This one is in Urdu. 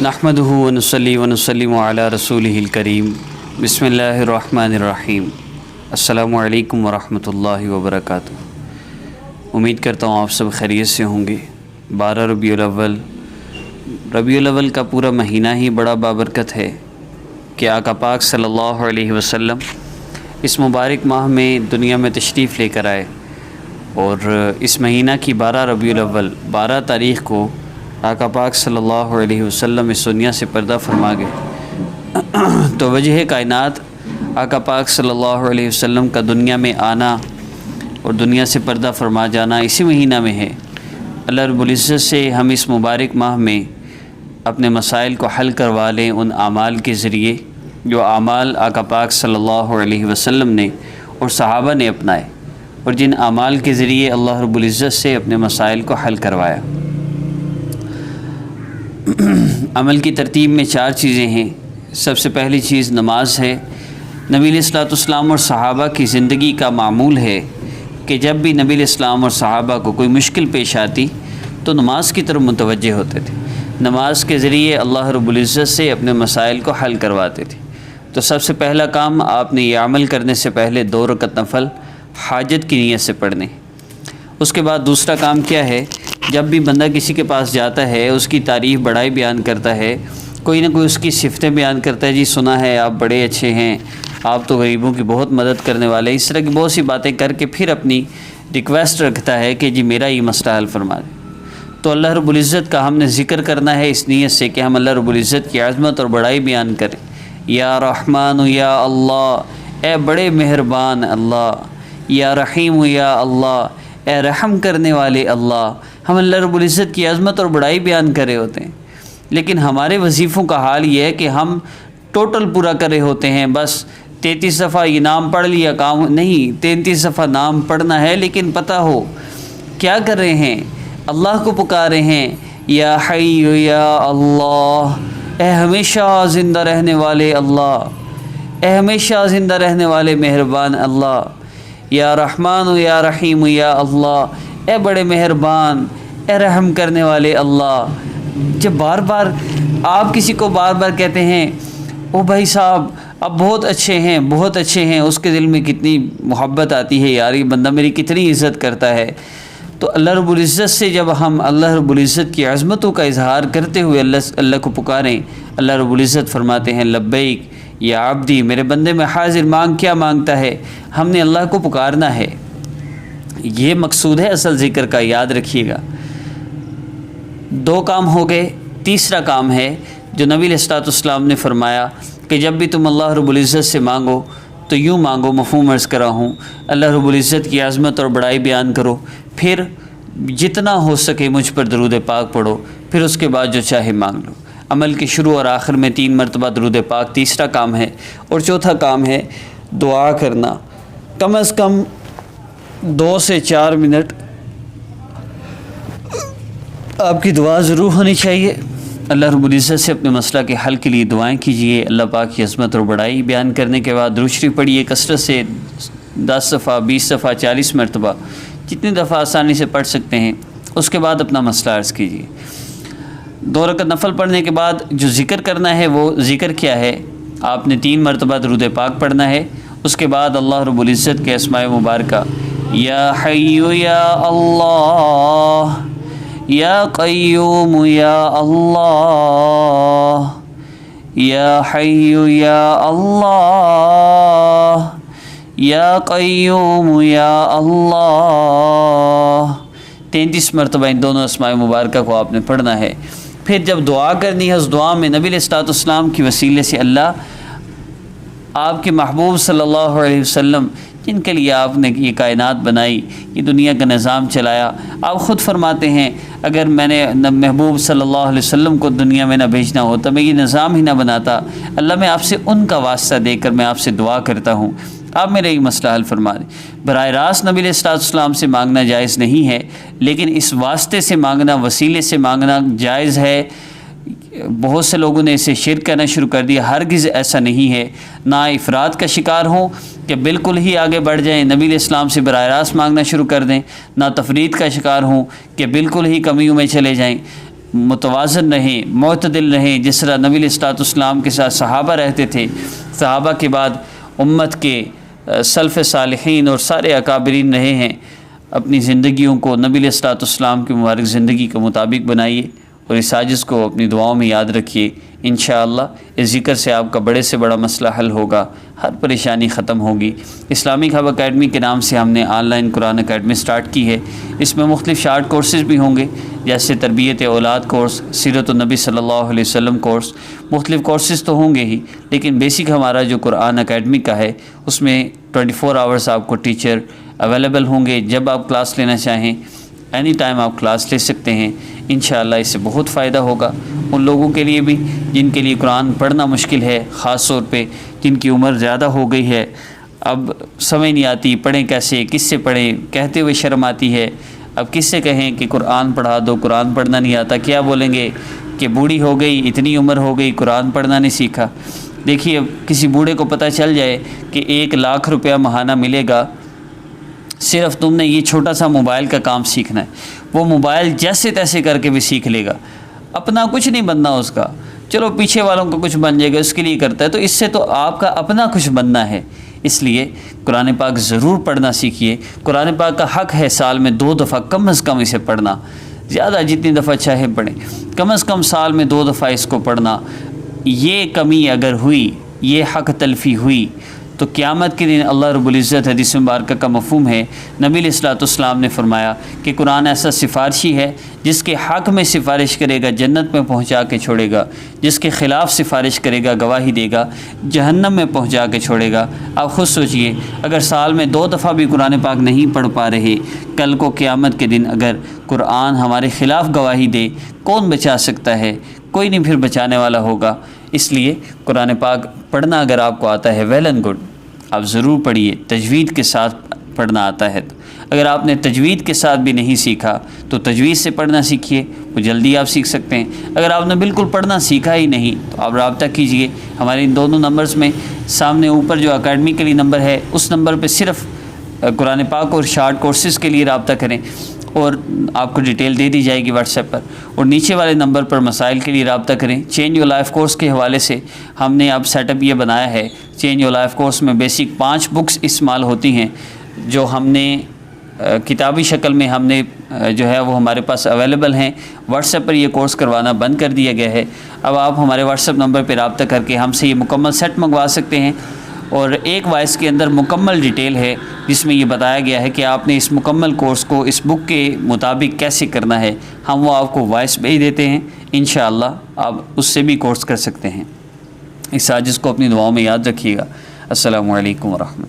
نحمدہ ونصلی ونسلم علی رسولہ الکریم بسم اللہ الرحمن الرحیم السلام علیکم ورحمۃ اللہ وبرکاتہ۔ امید کرتا ہوں آپ سب خیریت سے ہوں گے۔ 12 ربیع الاول کا پورا مہینہ ہی بڑا بابرکت ہے کہ آقا پاک صلی اللہ علیہ وسلم اس مبارک ماہ میں دنیا میں تشریف لے کر آئے، اور اس مہینہ کی 12 ربیع الاول 12 تاریخ کو آقا پاک صلی اللہ علیہ وسلم اس دنیا سے پردہ فرما گئے۔ تو وجہ کائنات آقا پاک صلی اللہ علیہ وسلم کا دنیا میں آنا اور دنیا سے پردہ فرما جانا اسی مہینہ میں ہے۔ اللہ رب العزت سے ہم اس مبارک ماہ میں اپنے مسائل کو حل کروا لیں ان اعمال کے ذریعے جو اعمال آقا پاک صلی اللہ علیہ وسلم نے اور صحابہ نے اپنائے، اور جن اعمال کے ذریعے اللہ رب العزت سے اپنے مسائل کو حل کروایا۔ عمل کی ترتیب میں 4 چیزیں ہیں۔ سب سے پہلی چیز نماز ہے۔ نبی علیہ الصلوۃ والسلام اور صحابہ کی زندگی کا معمول ہے کہ جب بھی نبی علیہ السلام اور صحابہ کو کوئی مشکل پیش آتی تو نماز کی طرف متوجہ ہوتے تھے، نماز کے ذریعے اللہ رب العزت سے اپنے مسائل کو حل کرواتے تھے۔ تو سب سے پہلا کام آپ نے یہ عمل کرنے سے پہلے 2 رکعت نفل حاجت کی نیت سے پڑھنے۔ اس کے بعد دوسرا کام کیا ہے، جب بھی بندہ کسی کے پاس جاتا ہے اس کی تعریف بڑائی بیان کرتا ہے، کوئی نہ کوئی اس کی صفتیں بیان کرتا ہے، جی سنا ہے آپ بڑے اچھے ہیں، آپ تو غریبوں کی بہت مدد کرنے والے، اس طرح کی بہت سی باتیں کر کے پھر اپنی ریکویسٹ رکھتا ہے کہ جی میرا یہ مسئلہ حل فرما دیں۔ تو اللہ رب العزت کا ہم نے ذکر کرنا ہے اس نیت سے کہ ہم اللہ رب العزت کی عظمت اور بڑائی بیان کریں۔ یا رحمان یا اللہ، اے بڑے مہربان اللہ، یا رحیم یا اللہ، اے رحم کرنے والے اللہ۔ ہم اللہ رب العزت کی عظمت اور بڑائی بیان کر رہے ہوتے ہیں، لیکن ہمارے وظیفوں کا حال یہ ہے کہ ہم ٹوٹل پورا کر رہے ہوتے ہیں۔ بس 33 دفعہ یہ نام پڑھ لیا کام نہیں، 33 دفعہ نام پڑھنا ہے، لیکن پتہ ہو کیا کر رہے ہیں، اللہ کو پکار رہے ہیں، یا حی یا اللہ، اے ہمیشہ زندہ رہنے والے اللہ، اے ہمیشہ زندہ رہنے والے مہربان اللہ، یا رحمان یا رحیم یا اللہ، اے بڑے مہربان، اے رحم کرنے والے اللہ۔ جب بار بار آپ کسی کو بار بار کہتے ہیں او بھائی صاحب اب بہت اچھے ہیں بہت اچھے ہیں، اس کے دل میں کتنی محبت آتی ہے، یار یہ بندہ میری کتنی عزت کرتا ہے۔ تو اللہ رب العزت سے جب ہم اللہ رب العزت کی عظمتوں کا اظہار کرتے ہوئے اللہ کو پکاریں، اللہ رب العزت فرماتے ہیں لبیک یا عبدی، میرے بندے میں حاضر، مانگ کیا مانگتا ہے۔ ہم نے اللہ کو پکارنا ہے، یہ مقصود ہے اصل ذکر کا، یاد رکھیے گا۔ 2 کام ہو گئے، تیسرا کام ہے جو نبی علیہ الصلوۃ والسلام نے فرمایا کہ جب بھی تم اللہ رب العزت سے مانگو تو یوں مانگو، مفہوم عرض کرا ہوں، اللہ رب العزت کی عظمت اور بڑائی بیان کرو، پھر جتنا ہو سکے مجھ پر درود پاک پڑھو، پھر اس کے بعد جو چاہے مانگ لو۔ عمل کے شروع اور آخر میں 3 مرتبہ درود پاک تیسرا کام ہے، اور چوتھا کام ہے دعا کرنا۔ کم از کم 2 سے 4 منٹ آپ کی دعا ضرور ہونی چاہیے۔ اللہ رب العزت سے اپنے مسئلہ کے حل کے لیے دعائیں کیجیے۔ اللہ پاک کی عظمت اور بڑائی بیان کرنے کے بعد درود شریف پڑھیے کثرت سے، 10 دفعہ 20 دفعہ 40 مرتبہ، جتنی دفعہ آسانی سے پڑھ سکتے ہیں۔ اس کے بعد اپنا مسئلہ عرض کیجیے۔ 2 رکعت نفل پڑھنے کے بعد جو ذکر کرنا ہے وہ ذکر کیا ہے، آپ نے 3 مرتبہ درود پاک پڑھنا ہے۔ اس کے بعد اللہ رب العزت کے اسماء مبارکہ یا حی یا اللہ، یا قیوم یا اللہ، یا حی یا اللہ، یا قیوم یا اللہ، 33 مرتبہ ان دونوں اسماء مبارکہ کو آپ نے پڑھنا ہے۔ پھر جب دعا کرنی ہے، اس دعا میں نبی علیہ الصلوۃ والسلام کی وسیلے سے اللہ آپ کے محبوب صلی اللہ علیہ وسلم، جن کے لیے آپ نے یہ کائنات بنائی، یہ دنیا کا نظام چلایا، آپ خود فرماتے ہیں اگر میں نے محبوب صلی اللہ علیہ وسلم کو دنیا میں نہ بھیجنا ہوتا، میں یہ نظام ہی نہ بناتا۔ اللہ میں آپ سے ان کا واسطہ دے کر میں آپ سے دعا کرتا ہوں، آپ میرا یہ مسئلہ حل فرما دیں۔ براہ راست نبی علیہ الصلوۃ والسلام سے مانگنا جائز نہیں ہے، لیکن اس واسطے سے مانگنا، وسیلے سے مانگنا جائز ہے۔ بہت سے لوگوں نے اسے شرک کرنا شروع کر دیا، ہرگز ایسا نہیں ہے۔ نہ افراد کا شکار ہوں کہ بالکل ہی آگے بڑھ جائیں، نبی علیہ السلام سے براہ راست مانگنا شروع کر دیں، نہ تفرید کا شکار ہوں کہ بالکل ہی کمیوں میں چلے جائیں۔ متوازن رہیں، معتدل رہیں، جس طرح نبی علیہ الصلوۃ والسلام کے ساتھ صحابہ رہتے تھے، صحابہ کے بعد امت کے سلف صالحین اور سارے اکابرین رہے ہیں۔ اپنی زندگیوں کو نبی علیہ الصلوۃ والسلام کی مبارک زندگی کے مطابق بنائیے اور اس سازش کو اپنی دعاؤں میں یاد رکھیے۔ انشاءاللہ اس ذکر سے آپ کا بڑے سے بڑا مسئلہ حل ہوگا، ہر پریشانی ختم ہوگی۔ اسلامک ہب اکیڈمی کے نام سے ہم نے on line Quran academy start کی ہے۔ اس میں مختلف شارٹ کورسز بھی ہوں گے، جیسے تربیت اولاد کورس، سیرت النبی صلی اللہ علیہ وسلم کورس، مختلف کورسز تو ہوں گے ہی، لیکن بیسک ہمارا جو قرآن اکیڈمی کا ہے اس میں 24 آورز آپ کو ٹیچر اویلیبل ہوں گے۔ جب آپ کلاس لینا چاہیں اینی ٹائم آپ کلاس لے سکتے ہیں۔ انشاءاللہ اس سے بہت فائدہ ہوگا ان لوگوں کے لیے بھی جن کے لیے قرآن پڑھنا مشکل ہے، خاص طور پہ جن کی عمر زیادہ ہو گئی ہے، اب سمجھ نہیں آتی پڑھیں کیسے، کس سے پڑھیں، کہتے ہوئے شرم آتی ہے۔ اب کس سے کہیں کہ قرآن پڑھا دو، قرآن پڑھنا نہیں آتا، کیا بولیں گے کہ بوڑھی ہو گئی، اتنی عمر ہو گئی، قرآن پڑھنا نہیں سیکھا۔ دیکھیے اب کسی بوڑھے کو پتہ چل جائے کہ 1,00,000 روپیہ ماہانہ ملے گا، صرف تم نے یہ چھوٹا سا موبائل کا کام سیکھنا ہے، وہ موبائل جیسے تیسے کر کے بھی سیکھ لے گا، اپنا کچھ نہیں بننا اس کا، چلو پیچھے والوں کا کچھ بن جائے گا، اس کے لیے کرتا ہے، تو اس سے تو آپ کا اپنا کچھ بننا ہے۔ اس لیے قرآن پاک ضرور پڑھنا سیکھیے۔ قرآن پاک کا حق ہے سال میں 2 دفعہ کم از کم اسے پڑھنا، زیادہ جتنی دفعہ چاہے پڑھیں، کم از کم سال میں 2 دفعہ اس کو پڑھنا۔ یہ کمی اگر ہوئی، یہ حق تلفی ہوئی تو قیامت کے دن اللہ رب العزت، حدیث مبارکہ کا مفہوم ہے، نبی علیہ الصلوۃ والسلام نے فرمایا کہ قرآن ایسا سفارشی ہے جس کے حق میں سفارش کرے گا جنت میں پہنچا کے چھوڑے گا، جس کے خلاف سفارش کرے گا گواہی دے گا جہنم میں پہنچا کے چھوڑے گا۔ آپ خود سوچئے اگر سال میں 2 دفعہ بھی قرآن پاک نہیں پڑھ پا رہے، کل کو قیامت کے دن اگر قرآن ہمارے خلاف گواہی دے، کون بچا سکتا ہے؟ کوئی نہیں پھر بچانے والا ہوگا۔ اس لیے قرآن پاک پڑھنا اگر آپ کو آتا ہے ویل اینڈ گڈ، آپ ضرور پڑھیے، تجوید کے ساتھ پڑھنا آتا ہے۔ اگر آپ نے تجوید کے ساتھ بھی نہیں سیکھا تو تجوید سے پڑھنا سیکھیے، وہ جلدی آپ سیکھ سکتے ہیں۔ اگر آپ نے بالکل پڑھنا سیکھا ہی نہیں تو آپ رابطہ کیجئے ہمارے ان دونوں نمبرز میں، سامنے اوپر جو اکیڈمی کے لیے نمبر ہے اس نمبر پہ صرف قرآن پاک اور شارٹ کورسز کے لیے رابطہ کریں اور آپ کو ڈیٹیل دے دی جائے گی واٹس ایپ پر، اور نیچے والے نمبر پر مسائل کے لیے رابطہ کریں۔ چینج یور لائف کورس کے حوالے سے ہم نے اب سیٹ اپ یہ بنایا ہے، چینج یور لائف کورس میں بیسک 5 بکس استعمال ہوتی ہیں جو ہم نے کتابی شکل میں ہم نے جو ہے وہ ہمارے پاس اویلیبل ہیں۔ واٹس ایپ پر یہ کورس کروانا بند کر دیا گیا ہے، اب آپ ہمارے واٹس ایپ نمبر پہ رابطہ کر کے ہم سے یہ مکمل سیٹ منگوا سکتے ہیں، اور ایک وائس کے اندر مکمل ڈیٹیل ہے جس میں یہ بتایا گیا ہے کہ آپ نے اس مکمل کورس کو اس بک کے مطابق کیسے کرنا ہے، ہم وہ آپ کو وائس بھیج دیتے ہیں، انشاءاللہ آپ اس سے بھی کورس کر سکتے ہیں۔ اس سازش کو اپنی دعاؤں میں یاد رکھیے گا۔ السلام علیکم ورحمۃ اللہ۔